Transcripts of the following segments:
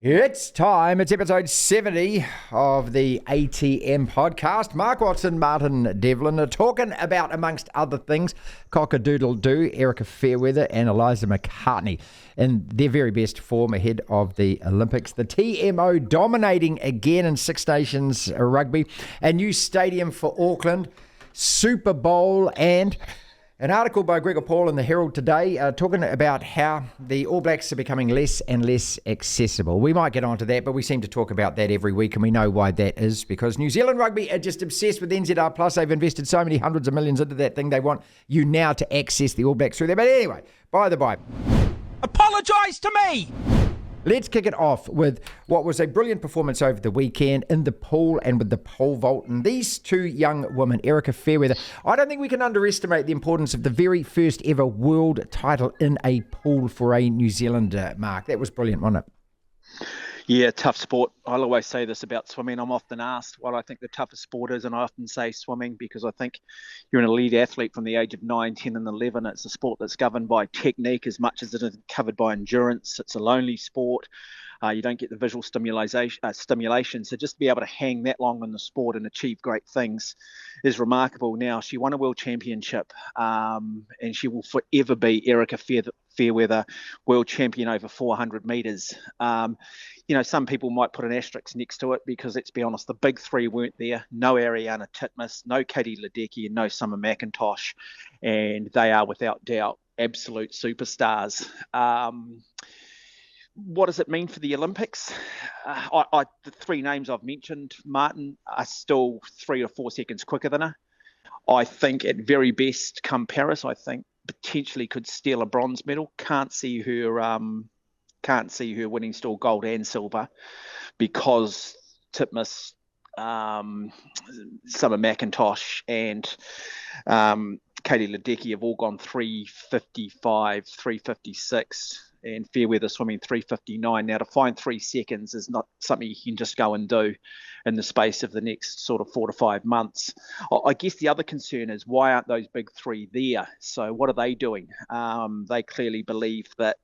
It's time. It's episode 70 of the ATM podcast. Mark Watson, Martin Devlin are talking about, amongst other things, cock-a-doodle-doo, Erika Fairweather and Eliza McCartney in their very best form ahead of the Olympics. The TMO dominating again in Six Nations rugby, a new stadium for Auckland, Super Bowl, and an article by Gregor Paul in the Herald today talking about how the All Blacks are becoming less and less accessible. We might get onto that, but we seem to talk about that every week, and we know why that is, because New Zealand Rugby are just obsessed with NZR Plus. They've invested so many hundreds of millions into that thing. They want you now to access the All Blacks through there. But anyway, by the by. Apologise to me! Let's kick it off with what was a brilliant performance over the weekend in the pool and with the pole vault. And these two young women, Erika Fairweather, I don't think we can underestimate the importance of the very first ever world title in a pool for a New Zealander, Mark. That was brilliant, wasn't it? Yeah, tough sport. I'll always say this about swimming. I'm often asked what I think the toughest sport is, and I often say swimming because I think you're an elite athlete from the age of 9, 10 and 11. It's a sport that's governed by technique as much as it is covered by endurance. It's a lonely sport. You don't get the visual stimulation. So just to be able to hang that long in the sport and achieve great things is remarkable. Now, she won a world championship and she will forever be Erika Fairweather, world champion over 400 metres. Some people might put an asterisk next to it because, let's be honest, the big three weren't there. No Ariana Titmus, no Katie Ledecky, and no Summer McIntosh. And they are, without doubt, absolute superstars. What does it mean for the Olympics? The three names I've mentioned, Martin, are still 3 or 4 seconds quicker than her. I think at very best, come Paris, I think potentially could steal a bronze medal. Can't see her winning still gold and silver because Titmus, Summer McIntosh, and Katie Ledecky have all gone 3:55, 3:56. And Fairweather swimming 3:59. Now, to find 3 seconds is not something you can just go and do in the space of the next sort of 4 to 5 months. I guess the other concern is, why aren't those big three there? So what are they doing? They clearly believe that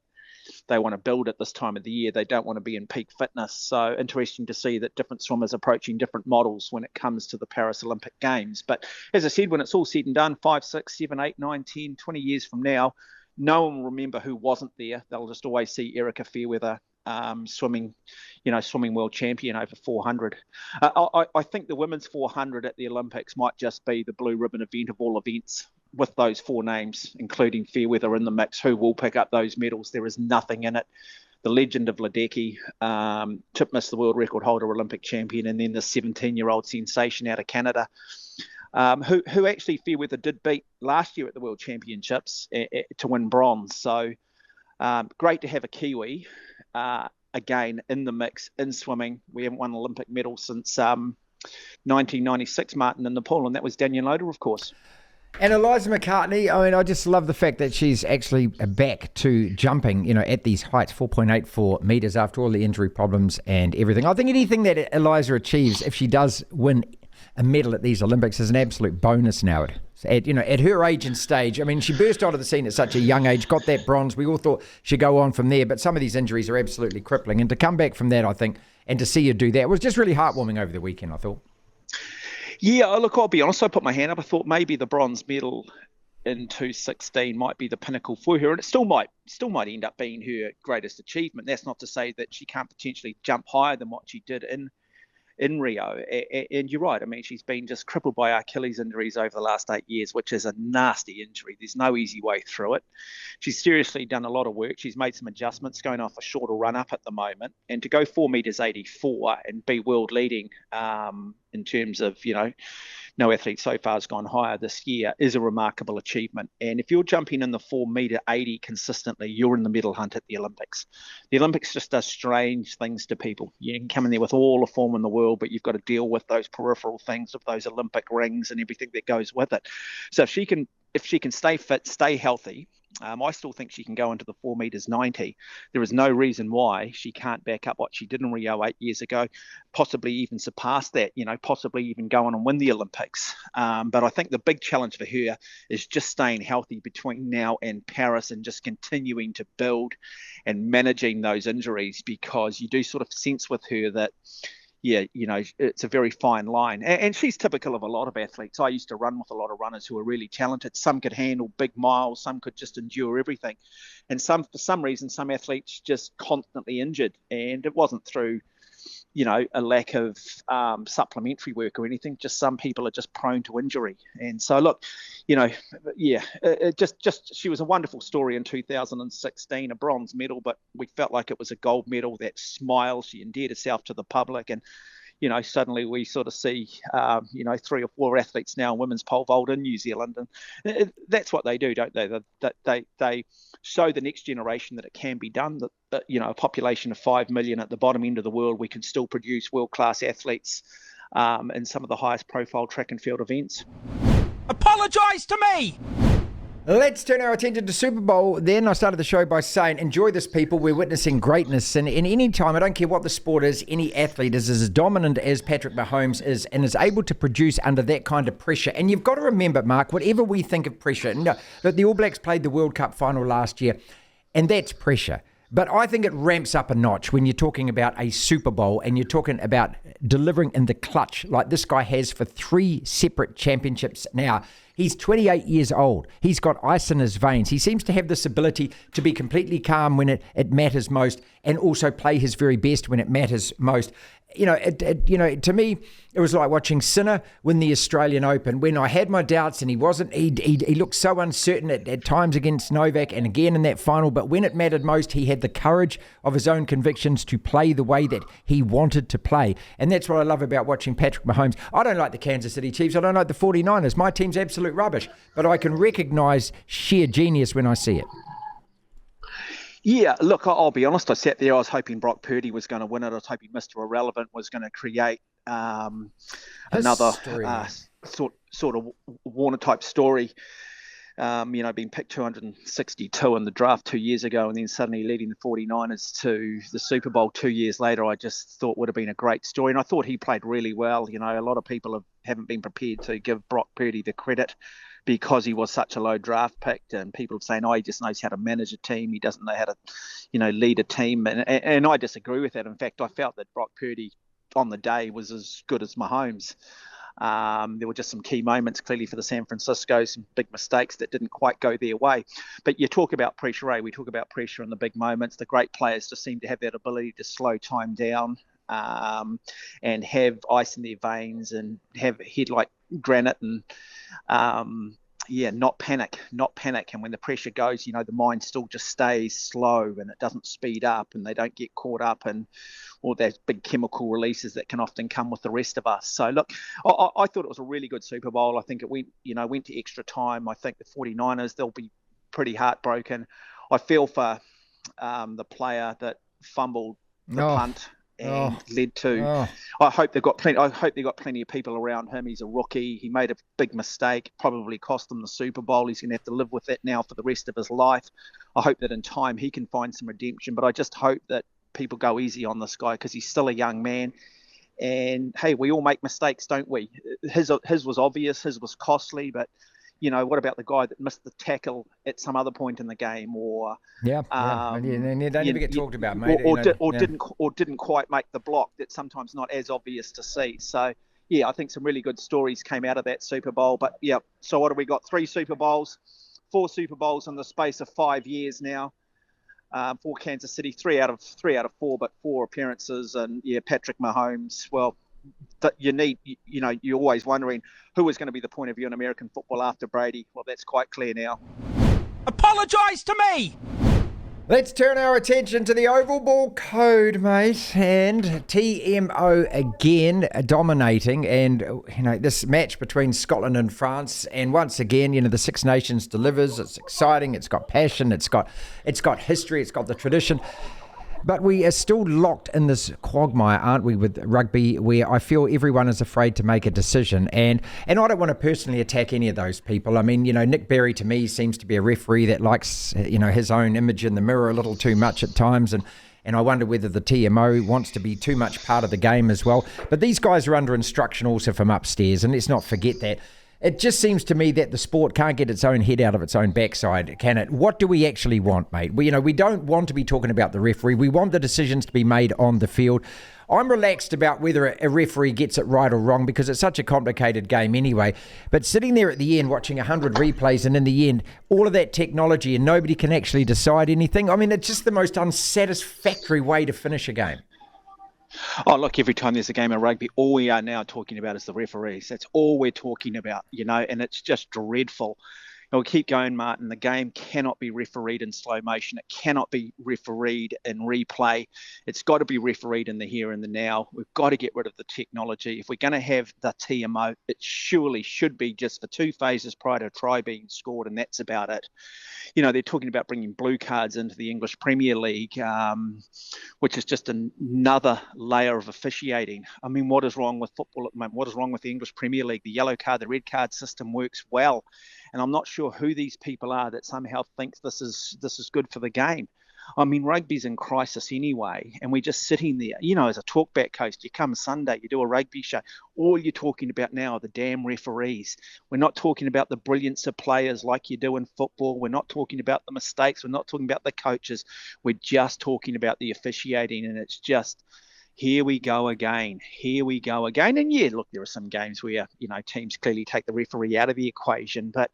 they want to build at this time of the year. They don't want to be in peak fitness. So interesting to see that different swimmers are approaching different models when it comes to the Paris Olympic Games. But as I said, when it's all said and done, 5, 6, 7, 8, 9, 10, 20 years from now, no one will remember who wasn't there. They'll just always see Erika Fairweather swimming world champion over 400. I think the women's 400 at the Olympics might just be the blue ribbon event of all events, with those 4 names, including Fairweather in the mix, who will pick up those medals. There is nothing in it. The legend of Ledecky, Titmus, the world record holder, Olympic champion, and then the 17-year-old sensation out of Canada, who actually Fairweather did beat last year at the World Championships to win bronze. So great to have a Kiwi again in the mix in swimming. We haven't won an Olympic medal since 1996, Martin, in the pool, and that was Daniel Loader, of course. And Eliza McCartney, I just love the fact that she's actually back to jumping, at these heights, 4.84 metres after all the injury problems and everything. I think anything that Eliza achieves, if she does win a medal at these Olympics, is an absolute bonus now. At her age and stage. I mean, she burst onto the scene at such a young age, got that bronze. We all thought she'd go on from there, but some of these injuries are absolutely crippling. And to come back from that, I think, and to see her do that was just really heartwarming over the weekend, I thought. Yeah, look, I'll be honest, I put my hand up. I thought maybe the bronze medal in 2:16 might be the pinnacle for her, and it still might end up being her greatest achievement. That's not to say that she can't potentially jump higher than what she did in Rio. And you're right. I mean, she's been just crippled by Achilles injuries over the last 8 years, which is a nasty injury. There's no easy way through it. She's seriously done a lot of work. She's made some adjustments, going off a shorter run up at the moment. And to go 4.84 meters and be world leading in terms of, no athlete so far has gone higher this year is a remarkable achievement. And if you're jumping in the 4.80 meters consistently, you're in the medal hunt at the Olympics. The Olympics just does strange things to people. You can come in there with all the form in the world, but you've got to deal with those peripheral things of those Olympic rings and everything that goes with it. So if she can stay fit, stay healthy, I still think she can go into the 4 metres 90. There is no reason why she can't back up what she did in Rio 8 years ago, possibly even surpass that, possibly even go on and win the Olympics. But I think the big challenge for her is just staying healthy between now and Paris and just continuing to build and managing those injuries, because you do sort of sense with her that, it's a very fine line. And she's typical of a lot of athletes. I used to run with a lot of runners who are really talented. Some could handle big miles, some could just endure everything. And for some reason, some athletes just constantly injured. And it wasn't through, a lack of supplementary work or anything. Just some people are just prone to injury. And so, look, she was a wonderful story in 2016, a bronze medal, but we felt like it was a gold medal. That smile, she endeared herself to the public, and suddenly we sort of see, 3 or 4 athletes now in women's pole vault in New Zealand, and that's what they do, don't they? They show the next generation that it can be done. That a population of 5 million at the bottom end of the world, we can still produce world-class athletes in some of the highest profile track and field events. Apologise to me! Let's turn our attention to Super Bowl then. I started the show by saying, enjoy this, people. We're witnessing greatness. And in any time, I don't care what the sport is, any athlete is as dominant as Patrick Mahomes is and is able to produce under that kind of pressure. And you've got to remember, Mark, whatever we think of pressure, that the All Blacks played the World Cup final last year, and that's pressure. But I think it ramps up a notch when you're talking about a Super Bowl and you're talking about delivering in the clutch like this guy has for 3 separate championships now. He's 28 years old. He's got ice in his veins. He seems to have this ability to be completely calm when it matters most and also play his very best when it matters most. To me, it was like watching Sinner win the Australian Open when I had my doubts and he looked so uncertain at times against Novak and again in that final. But when it mattered most, he had the courage of his own convictions to play the way that he wanted to play. And that's what I love about watching Patrick Mahomes. I don't like the Kansas City Chiefs. I don't like the 49ers. My team's absolute rubbish. But I can recognise sheer genius when I see it. Yeah, look, I'll be honest. I sat there. I was hoping Brock Purdy was going to win it. I was hoping Mr. Irrelevant was going to create another sort of Warner-type story. Being picked 262 in the draft 2 years ago and then suddenly leading the 49ers to the Super Bowl 2 years later, I just thought would have been a great story. And I thought he played really well. A lot of people haven't been prepared to give Brock Purdy the credit because he was such a low draft pick, and people are saying, he just knows how to manage a team. He doesn't know how to, lead a team. And I disagree with that. In fact, I felt that Brock Purdy on the day was as good as Mahomes. There were just some key moments clearly for the San Francisco, some big mistakes that didn't quite go their way. But you talk about pressure, we talk about pressure in the big moments. The great players just seem to have that ability to slow time down and have ice in their veins and have a head like granite and not panic. And when the pressure goes, the mind still just stays slow and it doesn't speed up and they don't get caught up in all those big chemical releases that can often come with the rest of us. So look, I thought it was a really good Super Bowl. I think it went to extra time. I think the 49ers, they'll be pretty heartbroken. I feel for the player that fumbled the punt and led to. I hope they've got plenty. I hope they've got plenty of people around him. He's a rookie. He made a big mistake. Probably cost them the Super Bowl. He's going to have to live with it now for the rest of his life. I hope that in time he can find some redemption. But I just hope that people go easy on this guy because he's still a young man. And hey, we all make mistakes, don't we? His was obvious. His was costly, but. What about the guy that missed the tackle at some other point in the game, or they don't even get talked about, mate. Didn't quite make the block? That's sometimes not as obvious to see. So I think some really good stories came out of that Super Bowl. But so what have we got? 4 Super Bowls in the space of 5 years now. For Kansas City, 3 out of 4, but 4 appearances, and Patrick Mahomes. Well. That you're always wondering who is going to be the point of view in American football after Brady. Well, that's quite clear now. Apologise to me! Let's turn our attention to the Oval Ball Code, mate, and TMO again dominating, and this match between Scotland and France, and once again, the Six Nations delivers. It's exciting. It's got passion. It's got history. It's got the tradition. But we are still locked in this quagmire, aren't we, with rugby, where I feel everyone is afraid to make a decision. And I don't want to personally attack any of those people. I mean, Nick Berry to me seems to be a referee that likes, his own image in the mirror a little too much at times. And I wonder whether the TMO wants to be too much part of the game as well. But these guys are under instruction also from upstairs, and let's not forget that. It just seems to me that the sport can't get its own head out of its own backside, can it? What do we actually want, mate? We don't want to be talking about the referee. We want the decisions to be made on the field. I'm relaxed about whether a referee gets it right or wrong because it's such a complicated game anyway. But sitting there at the end watching 100 replays and in the end, all of that technology and nobody can actually decide anything. I mean, it's just the most unsatisfactory way to finish a game. Oh, look, every time there's a game of rugby, all we are now talking about is the referees. That's all we're talking about, and it's just dreadful. We keep going, Martin. The game cannot be refereed in slow motion. It cannot be refereed in replay. It's got to be refereed in the here and the now. We've got to get rid of the technology. If we're going to have the TMO, it surely should be just for 2 phases prior to a try being scored, and that's about it. They're talking about bringing blue cards into the English Premier League, which is just another layer of officiating. I mean, what is wrong with football at the moment? What is wrong with the English Premier League? The yellow card, the red card system works well. And I'm not sure who these people are that somehow thinks this is good for the game. I mean, rugby's in crisis anyway, and we're just sitting there. As a talkback host, you come Sunday, you do a rugby show. All you're talking about now are the damn referees. We're not talking about the brilliance of players like you do in football. We're not talking about the mistakes. We're not talking about the coaches. We're just talking about the officiating, and it's just... Here we go again. And yeah, look, there are some games where, teams clearly take the referee out of the equation, but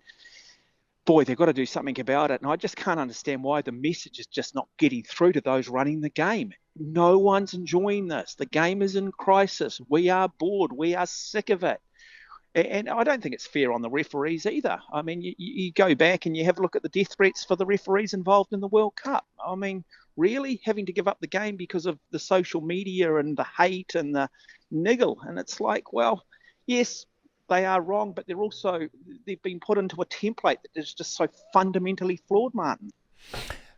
boy, they've got to do something about it. And I just can't understand why the message is just not getting through to those running the game. No one's enjoying this. The game is in crisis. We are bored. We are sick of it. And I don't think it's fair on the referees either. I mean, you go back and you have a look at the death threats for the referees involved in the World Cup. I mean, really having to give up the game because of the social media and the hate and the niggle. And it's like, well, yes, they are wrong, but they've been put into a template that is just so fundamentally flawed, Martin.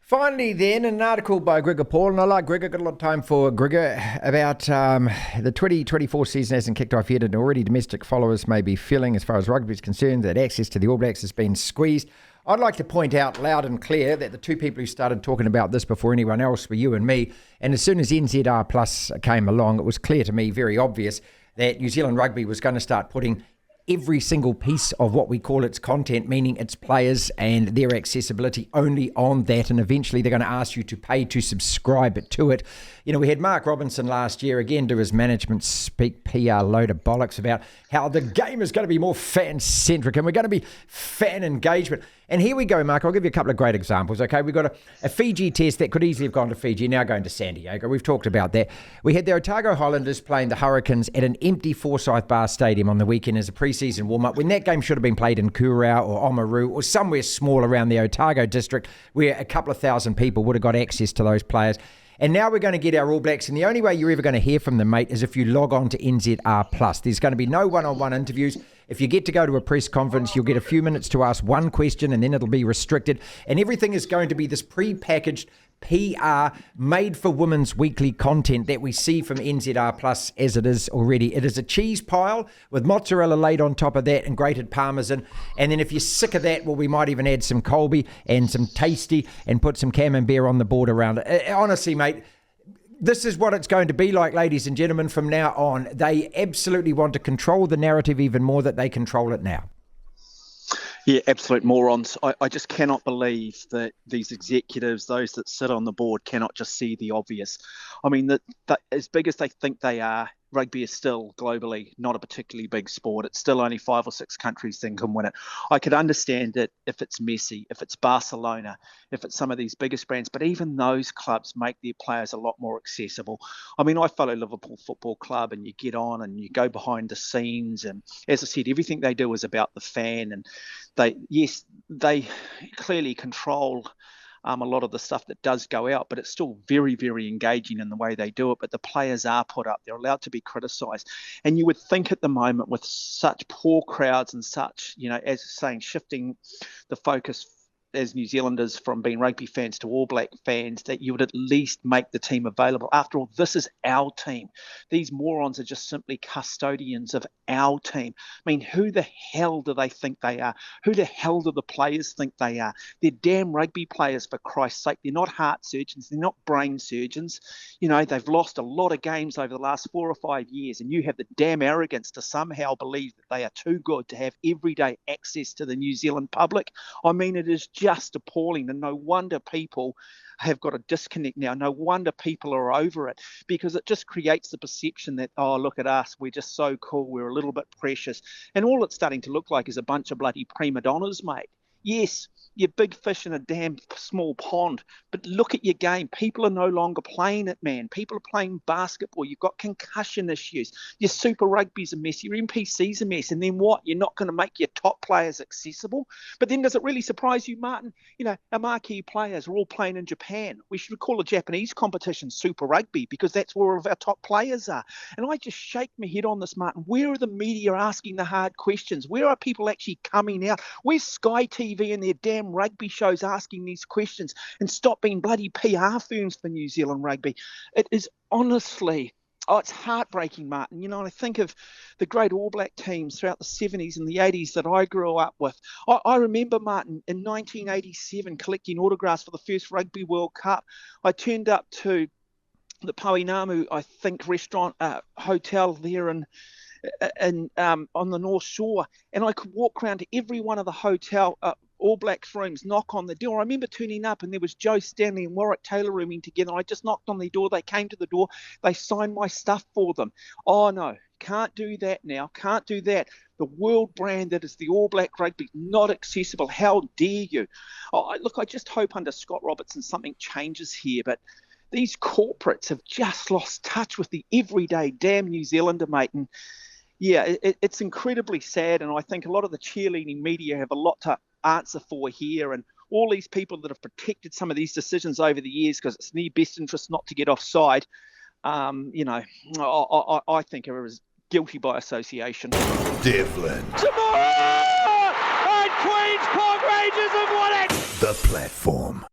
Finally then, an article by Gregor Paul, and I like Gregor, got a lot of time for Gregor, about the 2024 season hasn't kicked off yet and already domestic followers may be feeling, as far as rugby is concerned, that access to the All Blacks has been squeezed. I'd like to point out loud and clear that the two people who started talking about this before anyone else were you and me, and as soon as NZR Plus came along, it was clear to me, very obvious, that New Zealand Rugby was going to start putting every single piece of what we call its content, meaning its players and their accessibility, only on that, and eventually they're going to ask you to pay to subscribe to it. We had Mark Robinson last year again do his management speak PR load of bollocks about how the game is going to be more fan-centric and we're going to be fan engagement. And here we go, Mark. I'll give you a couple of great examples, okay? We've got a Fiji test that could easily have gone to Fiji, now going to San Diego. We've talked about that. We had the Otago Highlanders playing the Hurricanes at an empty Forsyth Bar Stadium on the weekend as a pre-season warm-up, when that game should have been played in Kurau or Oamaru or somewhere small around the Otago district where a couple of thousand people would have got access to those players. And now we're going to get our All Blacks, and the only way you're ever going to hear from them, mate, is if you log on to NZR Plus. There's going to be no one-on-one interviews. If you get to go to a press conference, you'll get a few minutes to ask one question, and then it'll be restricted. And everything is going to be this pre-packaged PR made for women's weekly content that we see from NZR Plus as it is already. It is a cheese pile with mozzarella laid on top of that and grated parmesan. And then if you're sick of that, well, we might even add some Colby and some Tasty and put some camembert on the board around it. Honestly, mate, this is what it's going to be like, ladies and gentlemen, from now on. They absolutely want to control the narrative even more that they control it now. Yeah, absolute morons. I just cannot believe that these executives, those that sit on the board, cannot just see the obvious. I mean, that as big as they think they are, rugby is still globally not a particularly big sport. It's still only 5 or 6 countries that can win it. I could understand it if it's Messi, if it's Barcelona, if it's some of these biggest brands, but even those clubs make their players a lot more accessible. I mean, I follow Liverpool Football Club, and you get on and you go behind the scenes, and as I said, everything they do is about the fan, and they clearly control a lot of the stuff that does go out, but it's still very, very engaging in the way they do it. But the players are put up. They're allowed to be criticised. And you would think at the moment, with such poor crowds and such, as saying, shifting the focus as New Zealanders, from being rugby fans to All Black fans, that you would at least make the team available. After all, this is our team. These morons are just simply custodians of our team. I mean, who the hell do they think they are? Who the hell do the players think they are? They're damn rugby players, for Christ's sake. They're not heart surgeons. They're not brain surgeons. You know, they've lost a lot of games over the last 4 or 5 years, and you have the damn arrogance to somehow believe that they are too good to have everyday access to the New Zealand public. I mean, it is just appalling, and no wonder people have got a disconnect now. No wonder people are over it, because it just creates the perception that, oh, look at us, we're just so cool, we're a little bit precious. And all it's starting to look like is a bunch of bloody prima donnas, mate. Yes, you're big fish in a damn small pond, but look at your game. People are no longer playing it, man. People are playing basketball. You've got concussion issues. Your Super Rugby's a mess. Your NPC's a mess. And then what? You're not going to make your top players accessible? But then does it really surprise you, Martin? You know, our marquee players are all playing in Japan. We should call a Japanese competition Super Rugby, because that's where all of our top players are. And I just shake my head on this, Martin. Where are the media asking the hard questions? Where are people actually coming out? Where's Sky TV and their damn rugby shows asking these questions, and stop being bloody PR firms for New Zealand rugby? It is honestly, it's heartbreaking, Martin. You know, I think of the great All Black teams throughout the 70s and the 80s that I grew up with. I remember, Martin, in 1987 collecting autographs for the first Rugby World Cup. I turned up to the Pauinamu, I think, restaurant, hotel there on the North Shore, and I could walk around to every one of the hotel All Blacks rooms, knock on the door. I remember turning up and there was Joe Stanley and Warwick Taylor rooming together. I just knocked on their door. They came to the door. They signed my stuff for them. Oh, no, can't do that now. Can't do that. The world brand that is the All Black rugby, not accessible. How dare you? Look, I just hope under Scott Robertson something changes here, but these corporates have just lost touch with the everyday damn New Zealander, mate. And yeah, it's incredibly sad, and I think a lot of the cheerleading media have a lot to answer for here, and all these people that have protected some of these decisions over the years because it's in their best interest not to get offside, you know, I think are guilty by association. Devlin. Tomorrow! And Queen's Park Rangers have won it! The platform.